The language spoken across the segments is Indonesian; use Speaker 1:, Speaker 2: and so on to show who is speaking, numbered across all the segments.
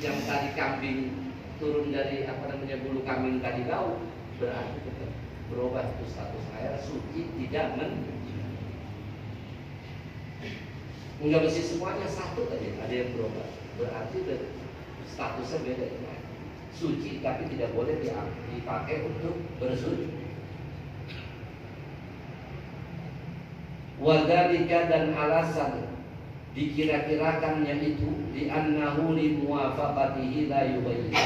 Speaker 1: yang tadi kambing turun dari bulu kambing tadi bau, berarti tetap berubah itu status air suci, tidak enggak mesti semuanya satu aja ada yang berubah, berarti statusnya beda dengan suci, tapi tidak boleh dipakai untuk bersuci. Wadzalika, dan alasan dikira-kirakannya itu di annahu li muwafaqatihi la yubayyin,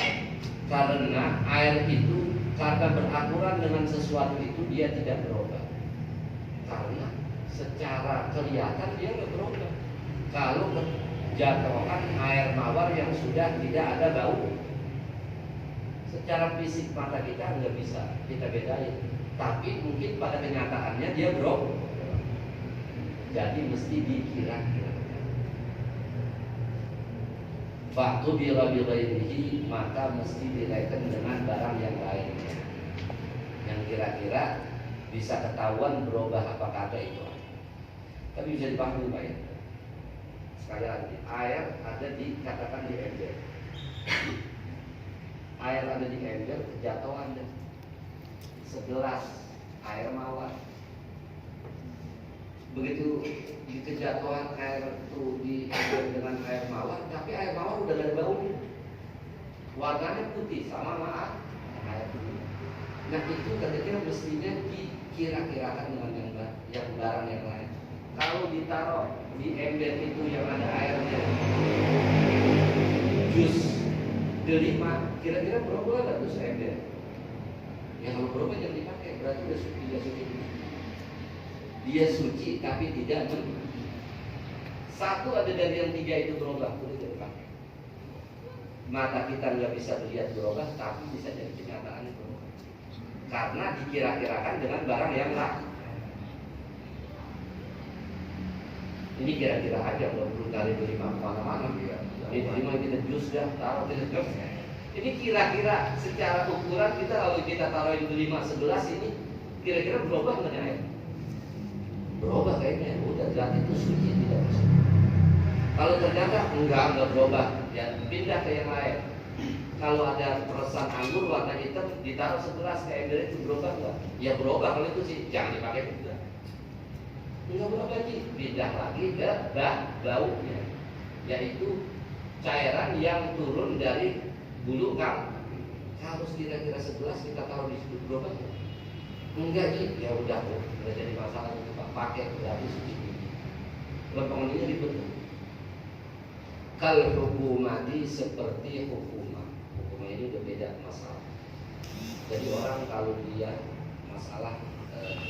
Speaker 1: karena air itu karena beraturan dengan sesuatu itu dia tidak berubah, karena secara kelihatan dia nggak berubah. Kalau jatuhkan air mawar yang sudah tidak ada bau, secara fisik mata kita nggak bisa kita bedain, tapi mungkin pada kenyataannya dia berubah. Jadi mesti dikira-kira. Faktu bilabilainihi, maka mesti direken dengan barang yang lainnya, yang kira-kira bisa ketahuan berubah apa kata itu. Tapi bisa dipahami Pak ya. Sekali lagi, air ada katakan di ember. Air ada di ember, kejatuhan ada segelas air mawar. Begitu di kejatuhan air itu diambil dengan air mawar, tapi air mawar udah gak ada baunya, warnanya putih sama air putih. Nah itu kira-kira mestinya dikira-kirakan dengan yang barang yang lain. Kalau ditaruh di ember itu yang ada airnya jus delima, kira-kira berapa gak tuh ember? Ya kalau berapa jangan dipakai, berarti udah suci. Dia suci tapi tidak satu ada dari yang tiga itu berubah, boleh dipakai. Mata kita nggak bisa melihat berubah, tapi bisa jadi kenyataannya berubah karena dikira-kirakan dengan barang yang lain. Ini kira-kira aja, belum perlu kali beli mana-mana. Ini terima kita jus dah, taruh di jus. Ini kira-kira secara ukuran kita kalau kita taruhin 5 11 ini kira-kira berubah nggak air? Berubah kayaknya, udah berarti itu suci, tidak bisa. Kalau ternyata enggak berubah, ya pindah ke yang lain. Kalau ada peresan anggur warna hitam ditaruh segelas ke ember itu berubah enggak? Ya berubah, kalau itu sih jangan dipakai juga. Enggak berubah lagi, pindah lagi ke baunya, yaitu cairan yang turun dari bulu kambing. Harus kira-kira segelas kita taruh di situ berubah enggak? Enggak sih, ya udah jadi masalah itu Pak, pakai berarti suci. Lempeng ini ribet. Kal hukumati, seperti hukumah. Hukumah ini udah beda masalah. Jadi orang kalau dia masalah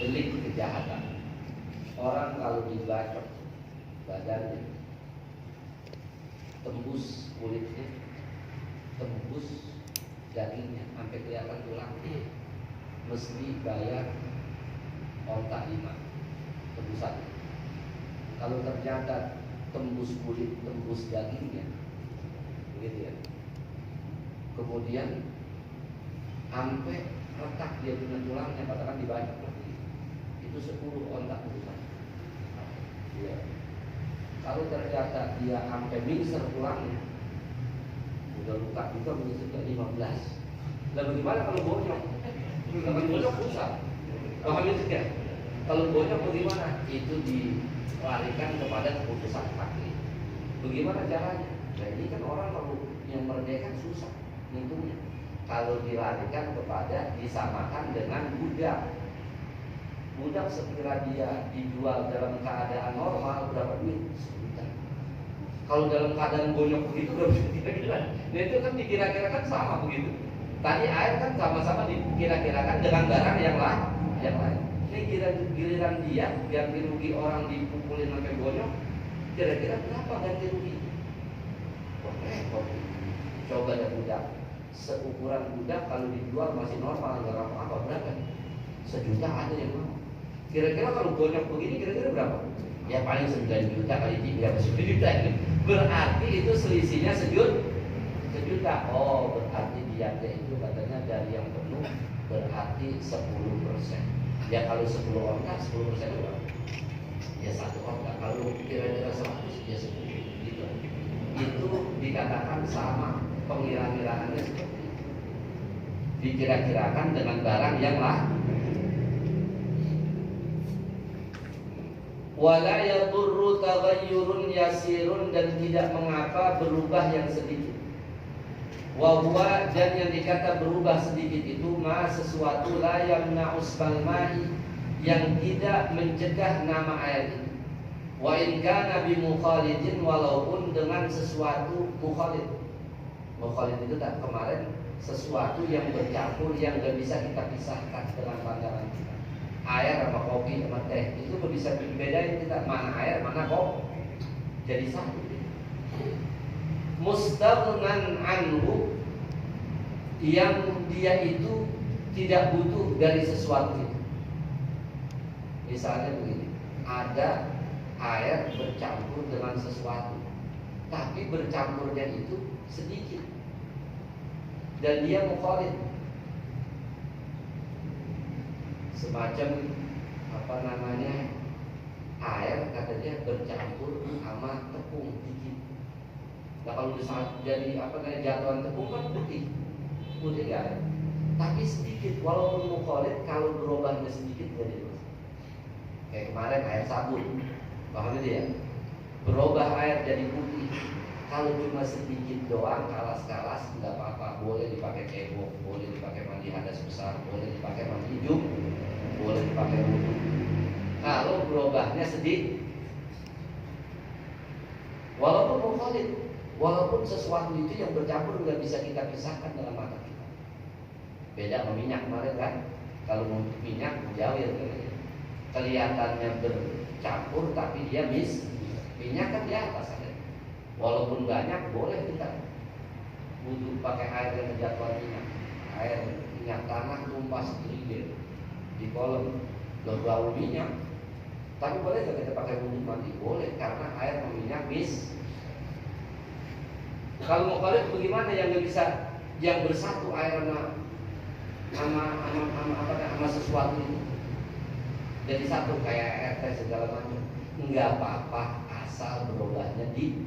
Speaker 1: delik kejahatan, orang kalau dibacok badannya, tembus kulitnya, tembus dagingnya sampai kelihatan tulangnya, mesti bayar onta 5 tebusan. Kalau ternyata tembus kulit, tembus dagingnya, begitu ya. Kemudian sampai retak dia dengan tulangnya, katakan dibanyak lagi, itu 10 onta tebusan. Ya. Kalau ternyata dia sampai mingser tulangnya, udah luka juga mingsernya 15. Lalu gimana kalau bonyok? Kalau bonyok rusak. Paham itu kan? Kalau bonyok bagaimana? Itu dilarikan kepada keputusan hakim. Bagaimana caranya? Nah ini kan orang kalau yang merdeka susah ngitungnya. Kalau dilarikan kepada disamakan dengan budak. Budak sekira dia dijual dalam keadaan normal berapa duit? 1 juta. Kalau dalam keadaan bonyok begitu berapa juta? Nah itu kan dikira-kirakan sama begitu. Tadi air kan sama-sama dikira-kirakan dengan barang yang lain. Ini giliran dia ganti rugi orang dipukulin sampai bonyok, kira-kira berapa ganti rugi? Wah repot. Coba ada budak, seukuran budak kalau dijual masih normal nggak apa-apa, berapa? 1 juta ada yang mau. Kira-kira kalau bonyok begini kira-kira berapa? Ya paling 9 juta kali 3 10 juta. Berarti itu selisihnya 1 juta. Oh berarti diatnya itu katanya dari yang penuh berarti 10%. Ya kalau 10 onta 10% berapa? Ya 1 onta. Kalau kira-kira 100 ya 10 gitu. Itu dikatakan sama Pengira-kiraannya seperti itu. Dikira-kirakan dengan barang yang lah. Wala yadurru taghayyurun yasirun, dan tidak mengapa berubah yang sedikit. Wa huwa, dan yang dikata berubah sedikit itu ma sesuatu la yamna'us balma'i, yang tidak mencegah nama air itu. Wa in kana bi mukhalidin, walaupun dengan sesuatu mukhalid. Mukhalid itu tak kemarin sesuatu yang bercampur yang gak bisa kita pisahkan dengan pandangan kita. Air sama kopi sama teh itu bisa dibedain kita mana air mana kopi, jadi satu. Mustaghnan anhu, yang dia itu tidak butuh dari sesuatu itu. Misalnya begini, ada air bercampur dengan sesuatu, tapi bercampurnya itu sedikit dan dia mukhalid. Semacam air katanya bercampur sama tepung dikit. Nah kalau jadi jatuhan tepung kan putih ya. Tapi sedikit, walaupun mukhalid, kalau berubahnya sedikit jadi dosa. Kayak kemarin air sabun, paham itu ya? Berubah air jadi putih, kalau cuma sedikit doang, kalas-kalas nggak apa-apa. Boleh dipakai cebok, boleh dipakai mandi hadas besar, boleh dipakai mandi junub, boleh dipakai wudhu. Kalau berubahnya sedikit, walaupun mukhalid, walaupun sesuatu itu yang bercampur nggak bisa kita pisahkan dalam mata kita. Beda sama minyak kemarin kan? Kalau minyak mujawir kelihatannya bercampur tapi dia minyak kan di atas ada. Walaupun banyak boleh kita wudhu pakai air yang berjatuhan minyak. Air minyak tanah tumpah sedikit di kolam berbau minyak. Tapi boleh nggak kita pakai wudhu mandi? Boleh, karena air minyak Kalau mau kalian bagaimana yang nggak bisa, yang bersatu air sama sesuatu itu jadi satu kayak air teh segala macam, nggak apa-apa asal berubahnya di.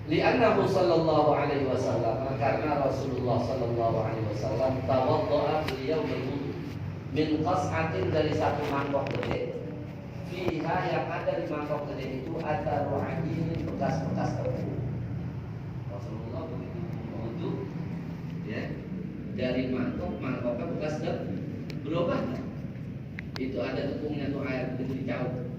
Speaker 1: Li'annahu sallallahu alaihi wasallam, karena Rasulullah sallallahu alaihi wasallam tawaddo'a beliau berwudu min qas'atin, dari satu mangkok gede, fiha, yang ada di mangkok gede itu ada ru'ajin, bekas-bekas tepung. Rasulullah begitu berwudu ya, dari mangkoknya bekas berubah. Itu ada tepungnya tuh, air begitu jauh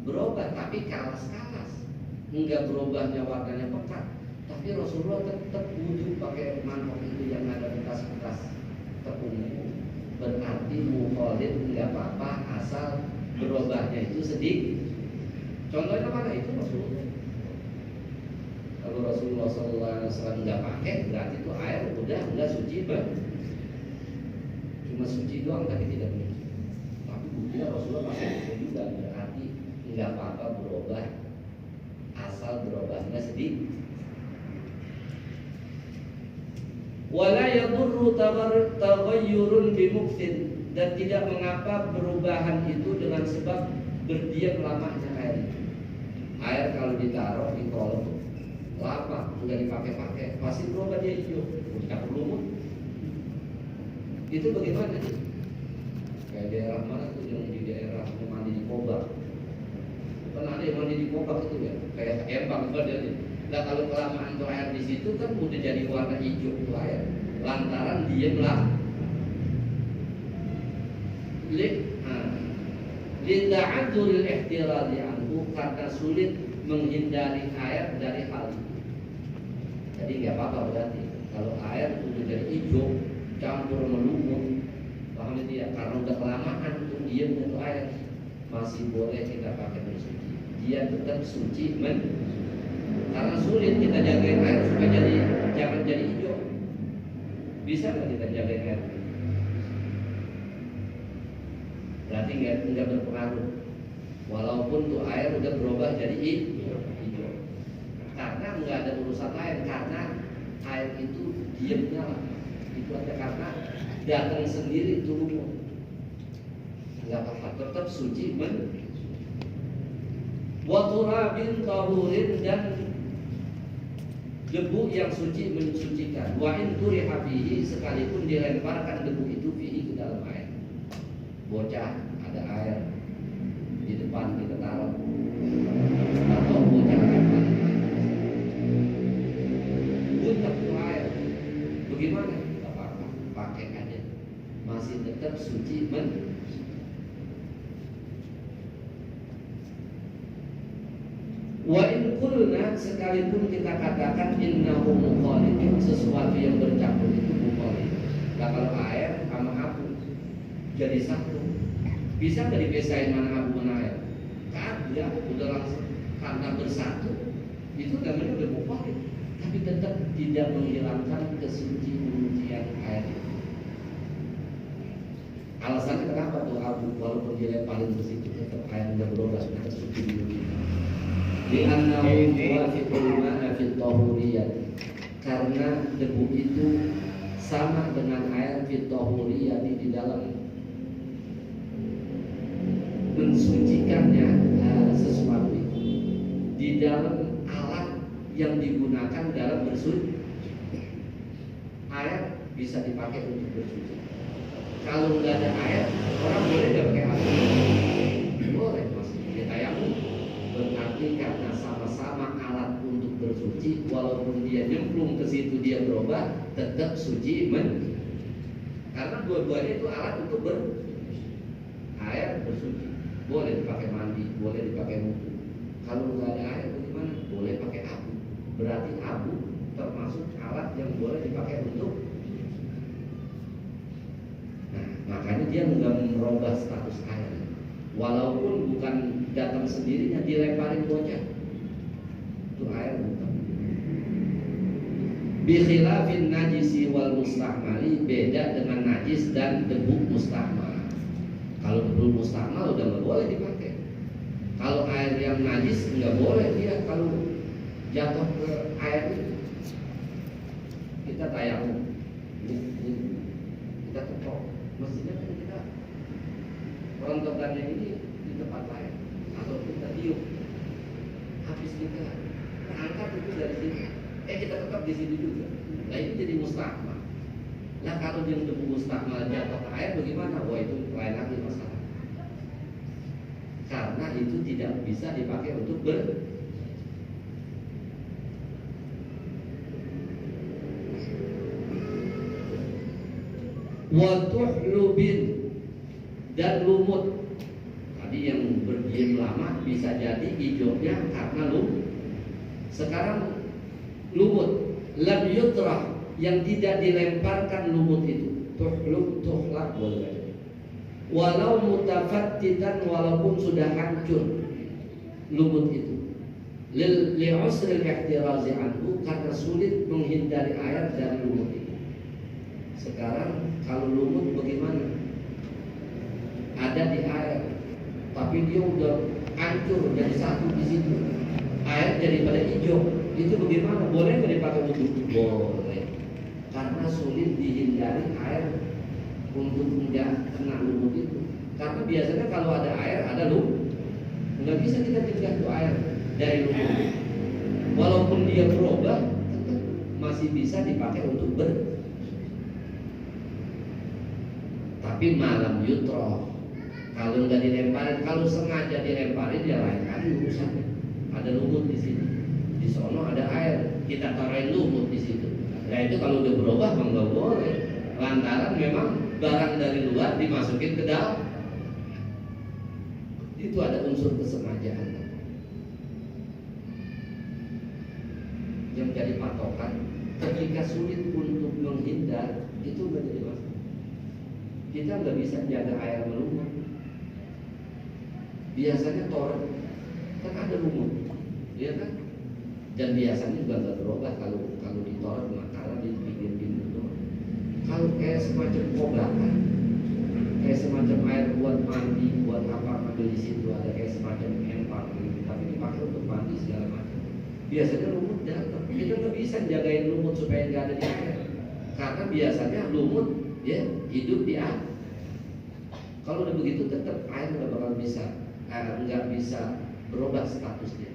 Speaker 1: berubah, tapi kalas-kalas, enggak berubahnya warnanya pekat. Tapi Rasulullah tetap wudhu pakai mangkok itu yang ada bekas-bekas tepungnya. Berarti mukhalid enggak apa-apa asal berubahnya itu sedikit. Contohnya mana itu Rasulullah. Kalau Rasulullah SAW enggak pakai, berarti itu air udah enggak suci banget. Cuma suci doang tapi tidak menyuci. Tapi buktinya Rasulullah pakai itu juga, berarti enggak apa-apa berubah asal berubahnya sedikit. Wala yadurru taghayyurun bimuktin, dan tidak mengapa perubahan itu dengan sebab berdiam lamanya air itu. Air kalau ditaruh di kolam lama enggak dipakai-pakai pasti berubah dia hijau, tidak perlu. Itu bagaimana sih? Kayak daerah mana tuh yang di daerah mandi di Kobak? Kan ada yang mandi di Kobak itu ya, kayak Kembang badannya. Nah kalau kelamaan tuh air di situ kan udah jadi warna hijau tuh air, lantaran dia Lida'adzuril ihtirali anhu, karena sulit menghindari air dari hal itu. Jadi nggak apa-apa berarti kalau air udah jadi hijau campur melumut, paham itu ya? Karena udah kelamaan tuh diam itu air, masih boleh kita pakai bersuci. Dia tetap suci karena sulit kita jagain air supaya jangan jadi hijau. Bisa nggak kita jagain air? Berarti nggak berpengaruh. Walaupun tuh air udah berubah jadi hijau. Karena nggak ada urusan air, karena air itu diamnya lah. Itu aja, karena datang sendiri turun. Nggak apa-apa, tetap suci wa turabin tahurin, dan debu yang suci mensucikan. Wa in turiha fihi, sekalipun dilemparkan debu itu fihi ke dalam air. Bocah ada air di depan kita taruh, atau bocah akan buntut itu air, bagaimana? Tidak apa-apa, pakai aja, masih tetap suci Wa in qulna, sekalipun kita katakan innahu mukhalidun, sesuatu yang bercampur itu mukhalid. Nah, kalau air sama abu jadi satu, bisa nggak dibesain mana abu mana air? Kagak, udah langsung, karena bersatu itu namanya udah mukhalid, tapi tetap tidak menghilangkan kesucian air. Alasannya kenapa tuh abu walaupun dia paling bersih tetap airnya berubah, tetap suci dulu. Li'annahu yuwafiqul ma'a fit tahuriyah, karena debu itu sama dengan air fit tahuriyah di dalam mensucikannya sesuatu itu, di dalam alat yang digunakan dalam bersuci. Air bisa dipakai untuk bersuci. Kalau nggak ada air, orang boleh nggak pakai air? Boleh, masih kita yang berarti karena sama-sama alat untuk bersuci, walaupun dia nyemplung ke situ dia berubah, tetap suci karena dua-duanya itu alat untuk air bersuci. Boleh dipakai mandi, boleh dipakai wudu. Kalau nggak ada air bagaimana? Boleh pakai abu. Berarti abu termasuk alat yang boleh dipakai untuk. Nah, makanya dia nggak merubah status air. Walaupun bukan datang sendirinya, dilemparin bocah, itu air bukan. Bikhilafin najisi wal mustahmali, beda dengan najis dan debu mustahmal. Kalau debu mustahmal udah nggak boleh dipakai. Kalau air yang najis nggak boleh dia kalau jatuh ke air itu. Kita tayamum, kita tepok, mestinya kita rontokannya ini di tempat lain, atau kita tiup, habis kita angkat itu dari sini, kita tetap di sini juga. Nah itu jadi mustahmal. Nah kalau yang debu mustahmal jatuh ke air bagaimana? Wah itu lain lagi masalah. Karena itu tidak bisa dipakai untuk watuhlubin dan lumut. Tadi yang berdiam lama bisa jadi hijaunya karena lumut. Sekarang lumut lam yutrah, yang tidak dilemparkan lumut itu, tuhlub tuhlak boleh. Walau mutafattitan, walaupun sudah hancur lumut itu, li'usril ihtirazi anhu, karena sulit menghindari air dari lumut itu. Sekarang kalau lumut bagaimana? Ada di air, tapi dia udah hancur jadi satu di situ. Air daripada hijau, itu bagaimana? Boleh nggak dipakai wudhu? Boleh, karena sulit dihindari air untuk tidak kena lumut itu. Karena biasanya kalau ada air, ada lumut, nggak bisa kita cegah tuh air dari lumut. Walaupun dia berubah, masih bisa dipakai untuk tapi malam yutro. Kalau nggak dilemparin, kalau sengaja dilemparin ya lain kali urusannya. Ada lumut di sini, di sono ada air, kita taruhin lumut di situ. Nah itu kalau udah berubah nggak boleh. Lantaran memang barang dari luar dimasukin ke dalam. Itu ada unsur kesengajaan yang jadi patokan. Ketika sulit untuk menghindar, itu nggak jadi masalah. Kita nggak bisa jaga air melumut. Biasanya toren kan ada lumut, ya kan? Dan biasanya juga nggak berubah kalau ditoren, makalah di pinggir pintu. Kalau kayak semacam kobakan, kayak semacam air buat mandi, buat apa ambil di situ, ada kayak semacam empang, tapi dipakai untuk mandi segala macam. Biasanya lumut datang, kita nggak bisa jagain lumut supaya nggak ada di air, karena biasanya lumut ya hidup di air. Kalau udah begitu tetap air nggak bakal bisa, nggak bisa berubah statusnya.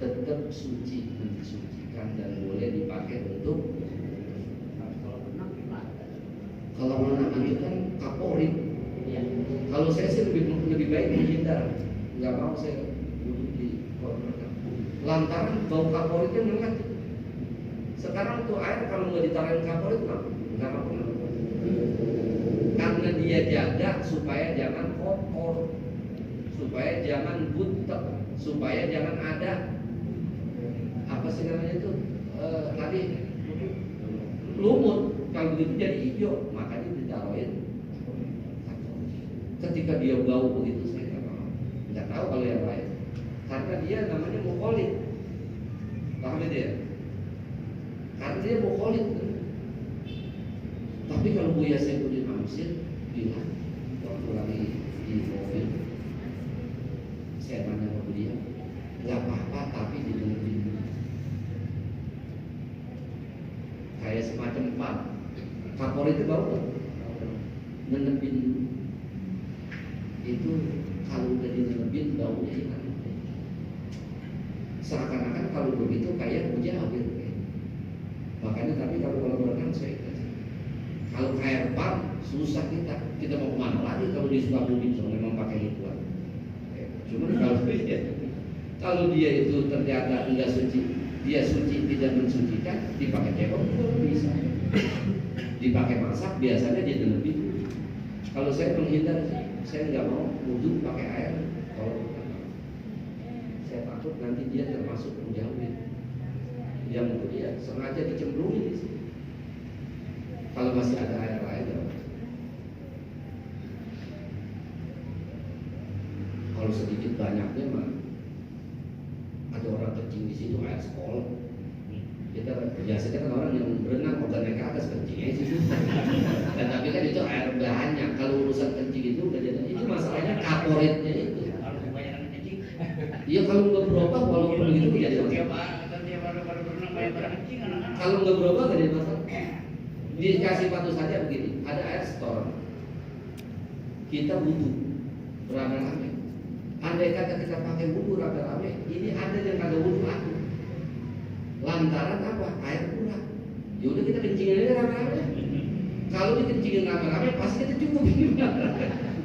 Speaker 1: tetap suci, mensucikan dan boleh dipakai untuk. Kalau renang itu kan kaporit. Ya. Kalau saya sih lebih baik menghindar, nggak mau saya duduk di kolam renang. Lantaran bau kaporitnya melekat. Sekarang tuh air kalau nggak ditaruhin kaporit nggak apa-apa. Karena dia jaga supaya jangan kotor, supaya jangan butek, supaya jangan ada apa sih namanya itu tadi lumut. Kalau begitu jadi hijau, makanya ditaruhin. Ketika dia bau begitu saya nggak tahu kalau yang lain, karena dia namanya mukholid, paham dia? Karena dia mukholid. Tapi kalau Buya Saifuddin Amsyid bilang waktu lagi di mobil, saya tanya sama beliau, nggak apa-apa tapi didengerin. Kayak semacam pub. Kapor itu bau nggak? Nenepin itu kalau udah dinenepin baunya hilang. Seakan-akan kalau begitu kayak mujawir. Makanya tapi kalau berenang saya kalau kayak pub susah kita mau kemana lagi kalau di Sukabumi memang pakai gituan. Cuma kalau dia itu ternyata enggak suci, dia suci tidak mensucikan, dipakai cebok juga bisa. Dipakai masak biasanya dia lebih. Kalau saya menghindar, saya nggak mau wudhu pakai air. Kalau saya takut nanti dia termasuk menjauhi. Yang dia sengaja dicemplungin di sini. Kalau masih ada air lain, ya. Kalau sedikit banyaknya mah ada orang kencing di situ air sekolah. Kita biasanya kan orang yang berenang udah naik ke atas kencingnya di situ. Dan tapi kan itu air banyak. Kalau urusan kencing itu udah jadi. Itu masalahnya kaporitnya itu.
Speaker 2: Kalau kebanyakan kencing.
Speaker 1: Iya kalau nggak berubah walaupun begitu jadi masalah. Kalau nggak berubah nggak jadi masalah. Dikasih patuh saja begini. Ada air store. Kita butuh rame-rame. Andai kata kita pakai wudhu rame-rame, ini ada yang kagak wudhu aku. Lantaran apa? Air kurang. Yaudah kita kencingin aja rame-rame. Kalau dikencingin rame-rame pasti kita cukup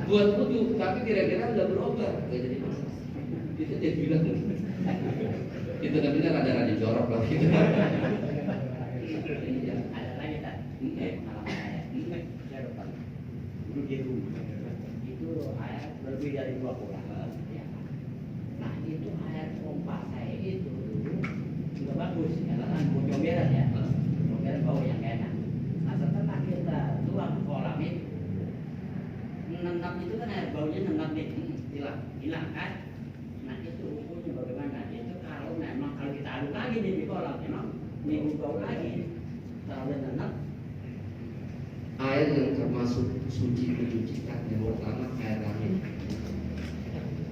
Speaker 1: buat wudhu, tapi kira-kira nggak berubah, nggak jadi masalah. Itu dia bilang. Itu namanya rada-rada jorok lah gitu.
Speaker 2: Ada lagi tak? Saya lupa. Itu air lebih dari 2 bulan. Nah itu air pompa saya itu juga bagus, karena kan comberan ya, comberan bau yang enak. Nah setelah kita tuang ke kolam itu, nenap itu kan air baunya nenap nih, hilang kan? Nah itu ukurnya bagaimana? Itu kalau memang kalau kita aduk lagi di kolam, memang minggu bau lagi, kalau nenap.
Speaker 1: Air yang termasuk suci mencucikan yang pertama air langit.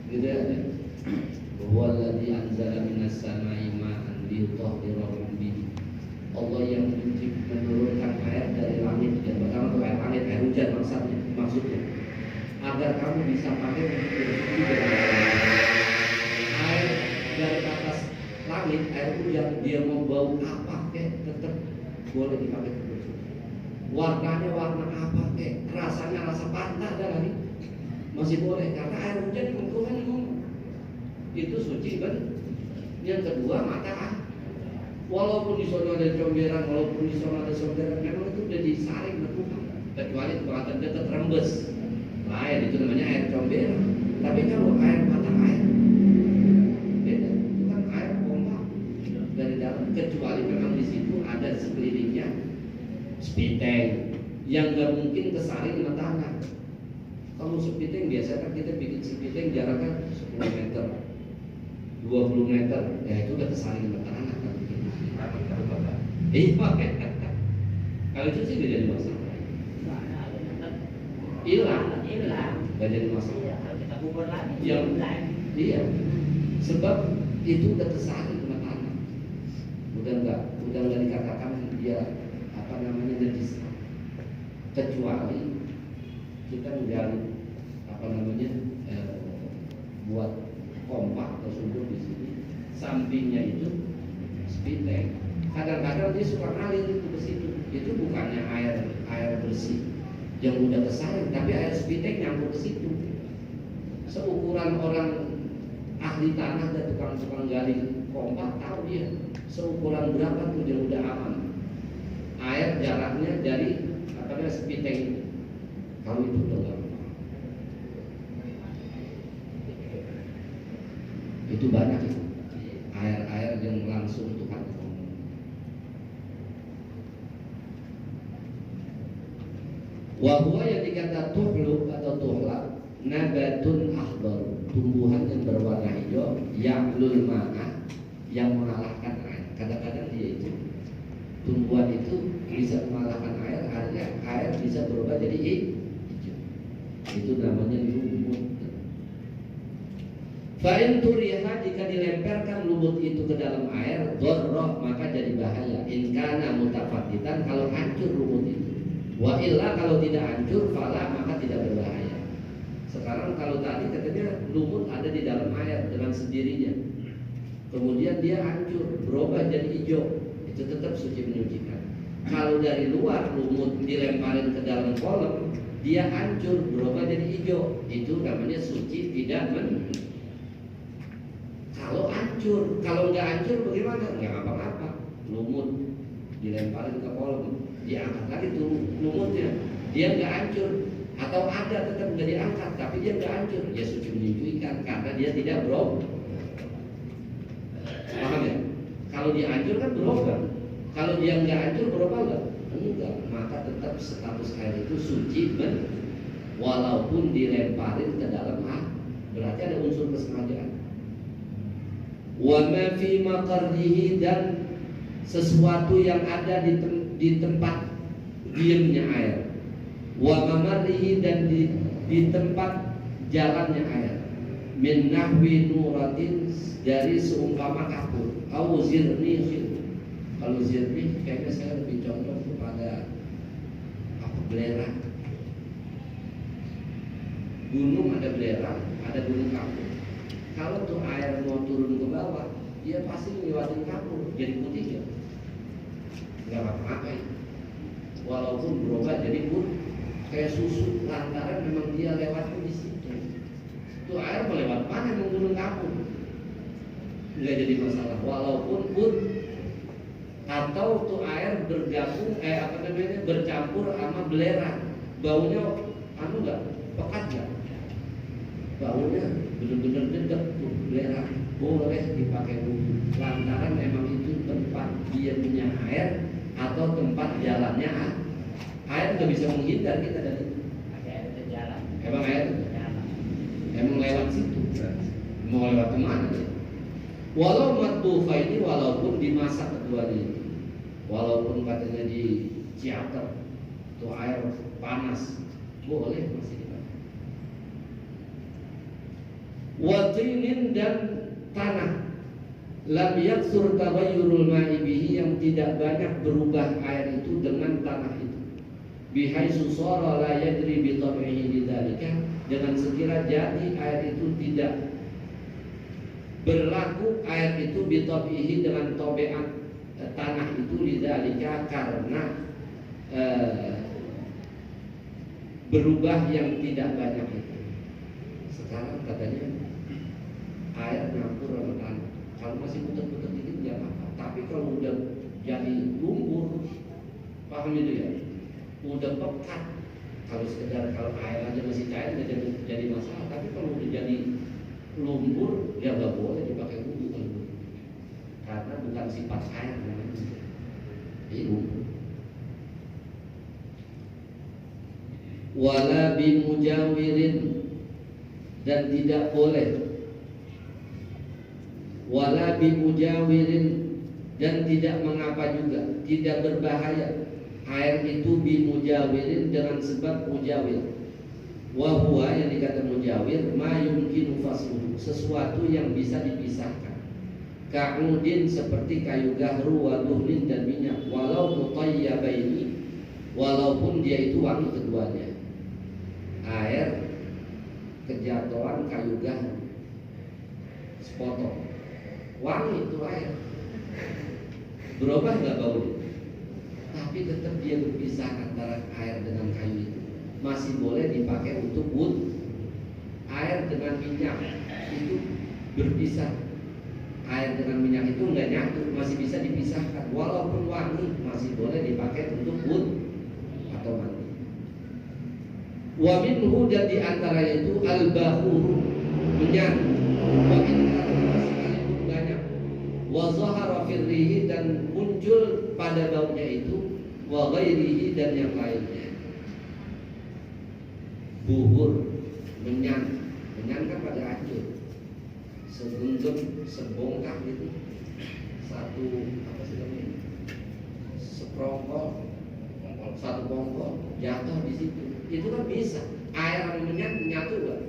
Speaker 1: Gitu ya. Walladzi anzala minas samai ma'an liyutahhirakum bihi. Allah yang menurunkan air dari langit. Yang pertama itu air langit, air hujan maksudnya. Agar kamu bisa pakai untuk bersuci dengan air dari atas langit, air hujan dia mau bau apa tetap boleh dipakai untuk bersuci. Warnanya warna apa rasanya rasa pantai ada lagi masih boleh karena air hujan Tuhan ngomong itu suci kan. Yang kedua mata walaupun di sana ada comberan, walaupun di sana ada comberan, memang itu udah disaring betul, kecuali buatan dekat rembes lain itu namanya air comberan. Tapi kalau air mata air beda, itu kan air pompa dari dalam, kecuali memang di situ ada sekelilingnya spiteng yang nggak mungkin kesaring sama tanah. Kalau spiteng biasa kan kita bikin spiteng jaraknya 10 meter 20 meter, ya itu udah kesaring sama tanah kan. Iya, kalau itu sih tidak jadi masalah. Hilang, nggak jadi masalah.
Speaker 2: Kita kubur lagi.
Speaker 1: Iya, sebab itu udah kesaring sama tanah. Udah nggak dikatakan dia apa namanya najis, kecuali kita menggali apa namanya buat pompa atau sumur di sini sampingnya itu speed tank. Kadang-kadang dia suka ngalir itu ke situ. Itu bukannya air bersih yang udah kesaring, tapi air speed tank nyambung ke situ. Seukuran orang ahli tanah dan tukang-tukang gali kompak tahu dia seukuran berapa tuh yang udah aman. Air jaraknya dari speed tank itu. Kalau itu udah itu banyak itu air-air yang langsung Tuhan. Wahwa yang dikata tuhluk atau tuhlak nabatun akhdar, tumbuhan yang berwarna hijau ya'lul ma'a, yang mengalahkan air. Kadang-kadang dia itu tumbuhan itu bisa mengalahkan air, artinya air bisa berubah jadi hijau. Itu namanya lumut. Fa'in turiha, jika dilemparkan lumut itu ke dalam air, dorroh, maka jadi bahaya. In kana mutafatitan, kalau hancur lumut itu. Wa illa, kalau tidak hancur, fala, maka tidak berbahaya. Sekarang kalau tadi katanya lumut ada di dalam air dengan sendirinya, kemudian dia hancur, berubah jadi hijau, itu tetap suci menyucikan. Kalau dari luar lumut dilemparin ke dalam kolam, dia hancur, berubah jadi hijau, itu namanya suci tidak menyucikan. Kalau hancur, kalau nggak hancur bagaimana? Nggak apa-apa. Lumut dilemparin ke kolam, diangkat lagi tuh lumutnya, dia nggak hancur. Atau ada tetap nggak diangkat, tapi dia nggak hancur, dia suci menyucikan karena dia tidak berubah. Paham ya? Kalau dia hancur kan berubah. Kalau dia nggak hancur berubah nggak? Enggak. Maka tetap status air itu suci walaupun dilemparin ke dalam air. Berarti ada unsur kesengajaan. Wa ma fi maqarrihi, dan sesuatu yang ada di tempat diamnya air. Wa mamarrihi, dan di tempat jalannya air. Min nahwi nuratin, dari seumpama kapur. Au zirni. Kalau zirni kayaknya saya lebih condong kepada belerang. Gunung ada belerang, ada gunung kapur. Kalau tuh air mau turun ke bawah, dia pasti melewati kapur, jadi putih ya. Nggak apa-apa ya. Walaupun berubah jadi putih kayak susu, lantaran memang dia lewatnya di situ. Tuh air melewat mana yang gunung kapur, nggak jadi masalah. Walaupun atau tuh air bergabung, bercampur sama belerang, baunya nggak pekat nggak? Baunya benar-benar dekat tuh belerang, boleh dipakai wudhu. Lantaran memang itu tempat diamnya air atau tempat jalannya air. Air nggak bisa menghindar kita dari itu.
Speaker 2: Air itu jalan.
Speaker 1: Emang air
Speaker 2: jalan.
Speaker 1: Emang lewat situ. Mau lewat kemana? Walau matufa ini, walaupun di masa kedua ini, walaupun katanya di Ciater tuh air panas, boleh masih dipakai. Watinin, dan tanah lam yaksur taghayyurul ma'i bihi, yang tidak banyak berubah air itu dengan tanah itu. Bihaisu sara la yajri bi tabi'ihi lidzalika, dengan sekira jadi air itu tidak berlaku, air itu bi tabi'ihi, dengan tabiat tanah itu, lidzalika, karena berubah yang tidak banyak itu. Sekarang katanya air nyampur sama tanah, kalau masih putar-putar dikit nggak apa-apa. Tapi kalau udah jadi lumpur, paham itu ya, udah pekat. Kalau sekedar kalau air aja masih cair nggak jadi masalah. Tapi kalau udah jadi lumpur, ya nggak boleh dipakai wudhu karena bukan sifat air namanya. Jadi lumpur. Wala bimujawirin, dan tidak boleh. Wala bimujawirin, dan tidak mengapa juga, tidak berbahaya air itu bimujawirin, dengan sebab mujawir. Wa huwa, yang dikata mujawir, ma yumkinu fasluhu, sesuatu yang bisa dipisahkan. Ka'udin, seperti kayu gahru, wa duhnin, dan minyak. Walau mutayyabaini, walaupun dia itu wangi keduanya. Air kejatuhan kayu gahru sepotong, wangi itu air. Berubah nggak baunya? Tapi tetap dia berpisah antara air dengan kayu itu. Masih boleh dipakai untuk wudhu. Air dengan minyak itu berpisah. Air dengan minyak itu nggak nyatu, masih bisa dipisahkan. Walaupun wangi masih boleh dipakai untuk wudhu atau mandi. Wa minhu, dan diantaranya itu al-bahuru, minyak. Wa minhu sekalipun banyak. Wa zahara firrihi, dan muncul pada baunya itu. Wa ghairihi, dan yang lainnya. Buhur, menyan kan pada hancur, seguntung, sebongkah gitu, satu apa sih namanya, seprongkol, satu bongkol jatuh di situ, itu kan bisa air menyan nyatu gak?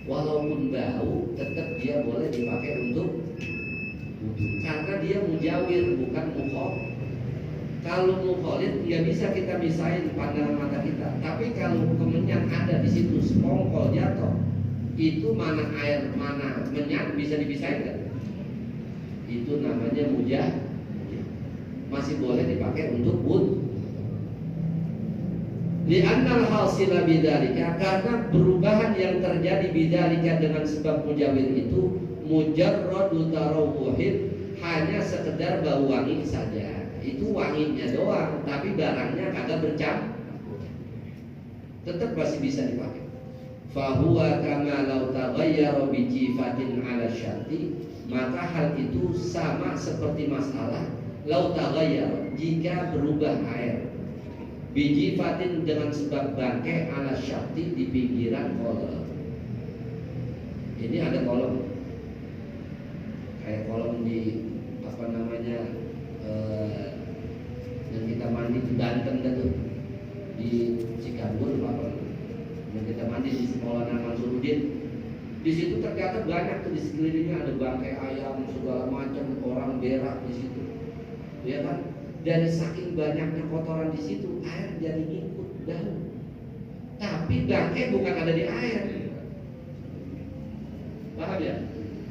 Speaker 1: Walaupun bau, tetap dia boleh dipakai untuk wudhu, karena dia mujawir bukan mukhol. Kalau mukholid nggak bisa kita misahin pandangan mata kita. Tapi kalau kemenyan ada di situ, sepongkol jatuh, itu mana air mana menyan bisa dipisahin nggak? Itu namanya mujah, masih boleh dipakai untuk wudhu. Li'annal hasila bidzalika, karena perubahan yang terjadi bidzalika dengan sebab mujawir itu mujarradu tarawuhin, hanya sekedar bau wangi saja. Itu wanginya doang, tapi barangnya kagak bercampur, tetap masih bisa dipakai. Fahuwa kama law taghayyara bi jifatin ala syarti, maka hal itu sama seperti masalah law taghayyara, jika berubah air, biji fatin dengan sebab bangkai ala syarti di pinggiran kolam. Ini ada kolom, kayak kolom di apa namanya, yang kita mandi di Banten gitu, di Cikandur apa, yang kita mandi di sekolah Mansuruddin. Di situ ternyata banyak tuh, di sekelilingnya ada bangkai ayam segala macam, orang berak di situ, ya kan? Dari saking banyaknya kotoran di situ, air jadi ikut bau. Tapi bangkai bukan ada di air, paham ya?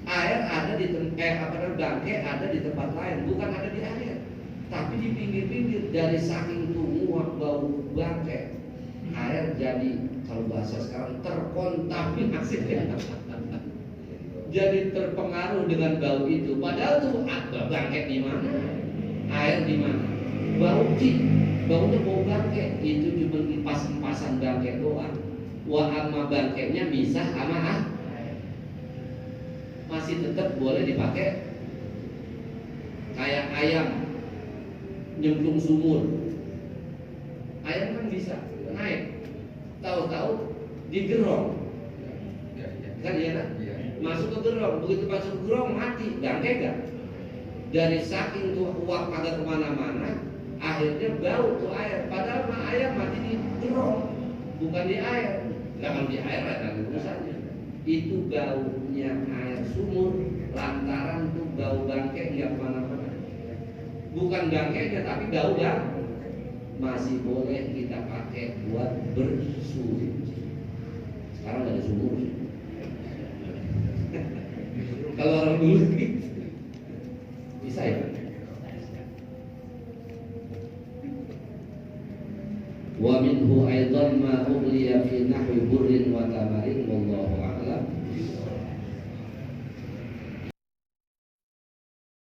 Speaker 1: Air ada di bangkai ada di tempat lain, bukan ada di air. Tapi di pinggir-pinggir, dari saking muak bau bangkai, air jadi, kalau bahasa sekarang, terkontaminasi. Jadi terpengaruh dengan bau itu. Padahal tuh bangkai di mana, air di mana, baunya bau bangkai. Itu cuma empas-empasan bangkai doang. Wa amma bangkainya misah sama masih tetap boleh dipakai. Kayak ayam nyemplung sumur, ayam kan bisa naik, tahu-tahu digerong, kan ya kan? Masuk ke gerong, begitu masuk ke gerong mati, bangkai gak? Dari saking tuh uap kagak kemana-mana, akhirnya bau tuh air. Padahal ayam mati di gerong, bukan di air. Kalau di air ada urusannya. Itu baunya air sumur, lantaran tuh bau bangkai nggak kemana-mana. Bukan bangkainya, tapi bau bangkai. Masih boleh kita pakai buat bersuci. Sekarang nggak ada sumur. Kalau orang dulu gitu, bisa ya. Wa minhu aidan ma ughliya fi nahwi burrin wa tamarin, wallahu a'lam.